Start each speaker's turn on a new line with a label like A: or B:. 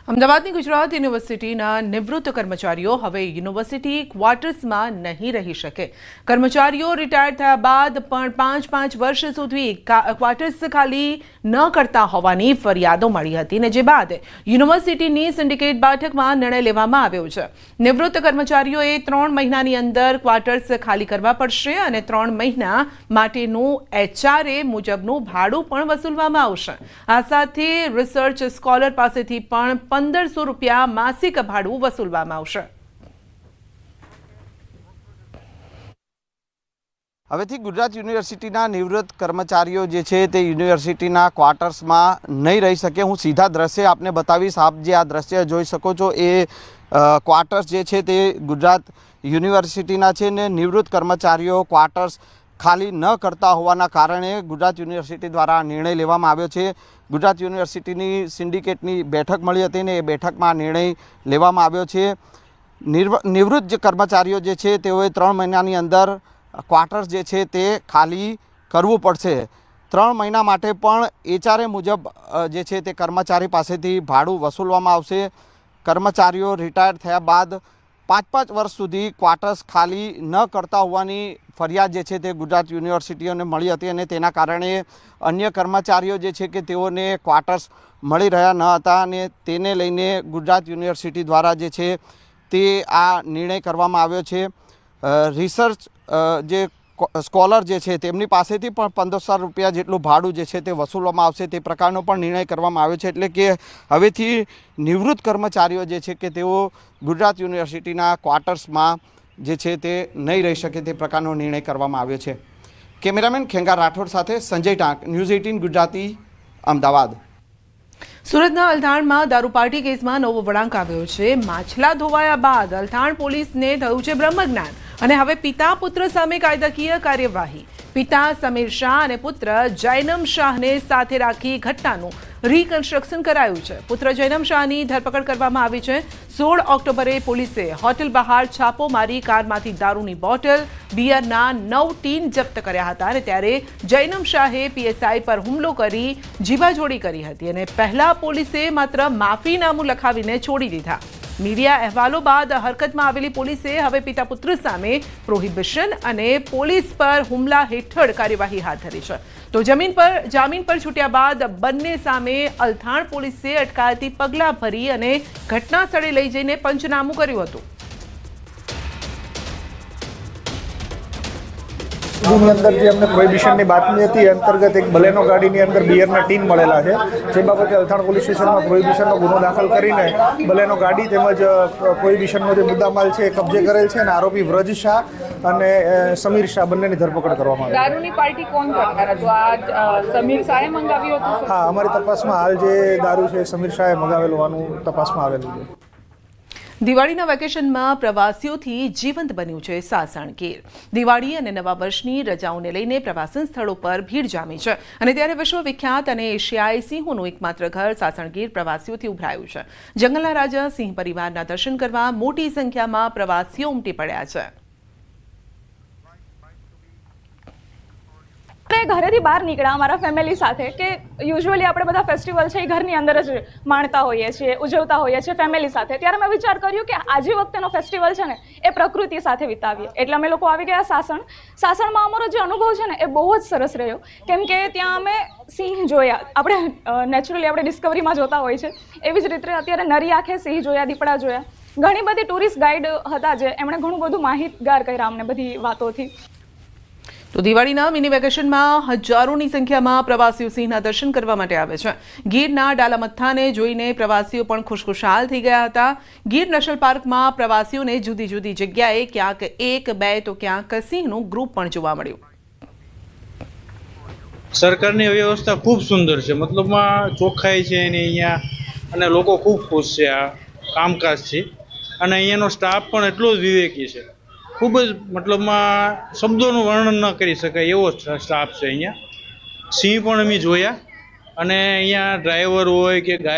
A: અમદાવાદની ગુજરાત યુનિવર્સિટીના નિવૃત્ત કર્મચારીઓ હવે યુનિવર્સિટી ક્વાર્ટર્સમાં નહીં રહી શકે। કર્મચારીઓ રિટાયર થયા બાદ પણ 5-5 વર્ષ સુધી ક્વાર્ટર્સ ખાલી ન કરતા હોવાની ફરિયાદો મળી હતી ને જે બાદ યુનિવર્સિટીની સિન્ડિકેટ બેઠકમાં નિર્ણય લેવામાં આવ્યો છે। નિવૃત્ત કર્મચારીઓએ 3 મહિનાની અંદર ક્વાર્ટર્સ ખાલી કરવા પડશે અને 3 મહિના માટેનું HRA મુજબનું ભાડું પણ વસૂલવામાં આવશે। આ સાથે રિસર્ચ સ્કોલર પાસેથી પણ 1500 રૂપિયા માસિક ભાડું વસૂલવામાં આવશે।
B: હવેથી ગુજરાત યુનિવર્સિટીના નિવૃત્ત કર્મચારીઓ જે છે તે યુનિવર્સિટીના ક્વાર્ટર્સમાં નહીં રહી શકે। હું સીધા દ્રશ્ય આપને બતાવીશ। આપ જે આ દ્રશ્ય જોઈ શકો છો એ ક્વાર્ટર્સ જે છે તે ગુજરાત યુનિવર્સિટીના છે ને નિવૃત્ત કર્મચારીઓ ક્વાર્ટર્સ ખાલી ન કરતા હોવાના કારણે ગુજરાત યુનિવર્સિટી દ્વારા નિર્ણય લેવામાં આવ્યો છે। ગુજરાત યુનિવર્સિટીની સિન્ડિકેટની બેઠક મળી હતી ને એ બેઠકમાં નિર્ણય લેવામાં આવ્યો છે। નિવૃત્ત જે કર્મચારીઓ જે છે તેઓએ 3 મહિનાની અંદર ક્વાર્ટર્સ જે છે તે ખાલી કરવું પડશે। 3 મહિના માટે પણ HRA મુજબ જે છે તે કર્મચારી પાસેથી ભાડું વસૂલવામાં આવશે। કર્મચારીઓ રિટાયર થયા બાદ 5-5 વર્ષ સુધી ક્વાર્ટર્સ ખાલી ન કરતા હોવાની ફરિયાદ જે છે તે ગુજરાત યુનિવર્સિટીઓને મળી હતી અને તેના કારણે અન્ય કર્મચારીઓ જે છે કે તેઓને ક્વાર્ટર્સ મળી રહ્યા ન હતા અને તેને લઈને ગુજરાત યુનિવર્સિટી દ્વારા જે છે તે આ નિર્ણય કરવામાં આવ્યો છે। રિસર્ચ જે સ્કોલર જે છે તેમની પાસેથી પણ 1500 રૂપિયા જેટલું ભાડું જે છે તે વસૂલવામાં આવશે તે પ્રકારનો પણ નિર્ણય કરવામાં આવ્યો છે। એટલે કે હવેથી નિવૃત્ત કર્મચારીઓ જે છે કે તેઓ ગુજરાત યુનિવર્સિટીના ક્વાર્ટર્સમાં જે છે તે નહીં રહી શકે તે પ્રકારનો નિર્ણય કરવામાં આવ્યો છે। કેમેરામેન ખેંગા રાઠોડ સાથે સંજય ટાંક, ન્યૂઝ 18 ગુજરાતી, અમદાવાદ।
A: સુરતના અલથાણમાં દારૂ પાર્ટી કેસમાં નવો વળાંક આવ્યો છે। માછલા ધોવાયા બાદ અલથાણ પોલીસને થયું છે બ્રહ્મજ્ઞાન અને હવે પિતા પુત્ર સામે કાયદાકીય કાર્યવાહી। પિતા સમીર શાહ અને પુત્ર જૈનમ શાહને સાથે રાખી ઘટનાનું રિકન્સ્ટ્રક્શન કરાયું છે। પુત્ર જૈનમ શાહની ધરપકડ કરવામાં આવી છે। 16 ઓક્ટોબરે પોલીસે હોટેલ બહાર છાપો મારી કારમાંથી દારૂની બોટલ, બિયરના 9 ટીન જપ્ત કર્યા હતા અને ત્યારે જૈનમ શાહે PSI પર હુમલો કરી જીવાજોડી કરી હતી અને પહેલા પોલીસે માત્ર માફીનામું લખાવીને છોડી દીધા। મીડિયા અહેવાલો બાદ હરકતમાં આવેલી પોલીસે હવે પિતા પુત્ર સામે પ્રોહિબિશન અને પોલીસ પર હુમલા હેઠળ કાર્યવાહી હાથ ધરી છે। તો જામીન પર છૂટ્યા બાદ બંને સામે અલથાણ પોલીસે અટકાયતી પગલાં ભરી અને ઘટના સ્થળે લઈ જઈને પંચનામું કર્યું હતું।
C: ની અંદર જે અમને પ્રોહિબિશનની બાતમી હતી એ અંતર્ગત એક બલેનો ગાડીની અંદર બિયરના ટીન મળેલા છે, જે બાબતે અલથાણ પોલીસ સ્ટેશનમાં પ્રોહિબિશનનો ગુનો દાખલ કરીને બલેનો ગાડી તેમજ પ્રોહિબિશનનો જે મુદ્દામાલ છે એ કબજે કરેલ છે અને આરોપી વ્રજ શાહ અને સમીર શાહ બંનેની ધરપકડ કરવામાં આવી।
D: દારૂની પાર્ટી કોણ કરતા હતો? આ સમીર શાહે મંગાવ્યું હતું?
C: હા, અમારી તપાસમાં હાલ જે દારૂ છે સમીર શાહે મંગાવેલું હોવાનું તપાસમાં આવેલું છે।
A: દિવાળીના વેકેશનમાં પ્રવાસીઓથી જીવંત બન્યું છે સાસણ ગીર। દિવાળી અને નવા વર્ષની રજાઓને લઈને પ્રવાસન સ્થળો પર ભીડ જામી છે અને ત્યારે વિશ્વવિખ્યાત અને એશિયાઈ સિંહોનું એકમાત્ર ઘર સાસણ ગીર પ્રવાસીઓથી ઉભરાયું છે। જંગલના રાજા સિંહ પરિવારના દર્શન કરવા મોટી સંખ્યામાં પ્રવાસીઓ ઉમટી પડ્યા છે।
E: ઘરેથી બહાર નીકળ્યા અમારા ફેમિલી સાથે કે યુઝ્યુઅલી આપણે બધા ફેસ્ટિવલ છે એ ઘરની અંદર જ માણતા હોઈએ છીએ, ઉજવતા હોઈએ છીએ ફેમિલી સાથે। ત્યારે મેં વિચાર કર્યું કે આજે વખતેનો ફેસ્ટિવલ છે ને એ પ્રકૃતિ સાથે વિતાવીએ, એટલે અમે લોકો આવી ગયા સાસણ। સાસણમાં અમારો જે અનુભવ છે ને એ બહુ જ સરસ રહ્યો, કેમ કે ત્યાં અમે સિંહ જોયા। આપણે નેચરલી આપણે ડિસ્કવરીમાં જોતા હોય છે એવી જ રીતે અત્યારે નરી આંખે સિંહ જોયા, દીપડા જોયા। ઘણી બધી ટુરિસ્ટ ગાઈડ હતા જે એમણે ઘણું બધું માહિતગાર કર્યા અમને બધી વાતોથી।
A: તો દિવાળીના મિની વેકેશનમાં હજારોની સંખ્યામાં પ્રવાસીઓ સિંહના દર્શન કરવા માટે આવે છે। ગીરના ડાલામથ્થાને જોઈને પ્રવાસીઓ પણ ખુશખુશાલ થઈ ગયા હતા। ગીર નેશનલ પાર્કમાં પ્રવાસીઓને જુદી જુદી જગ્યાએ ક્યાંક 1-2 તો ક્યાંક સિંહનું ગ્રુપ પણ જોવા મળ્યું।
F: સરકારની વ્યવસ્થા ખૂબ સુંદર છે, મતલબમાં ચોખ્ખાઈ છે એની અહીંયા અને લોકો ખૂબ ખુશ છે આ કામકાજથી અને અહીંયાનો સ્ટાફ પણ એટલો જ વિવેકી છે, ખૂબ જ મતલબમાં શબ્દોનું વર્ણન ન કરી શકાય એવો સ્ટાફ છે અહીંયા। સિંહ પણ અમે જોયા અને અહીંયા ડ્રાઈવર હોય કે ગાઈડ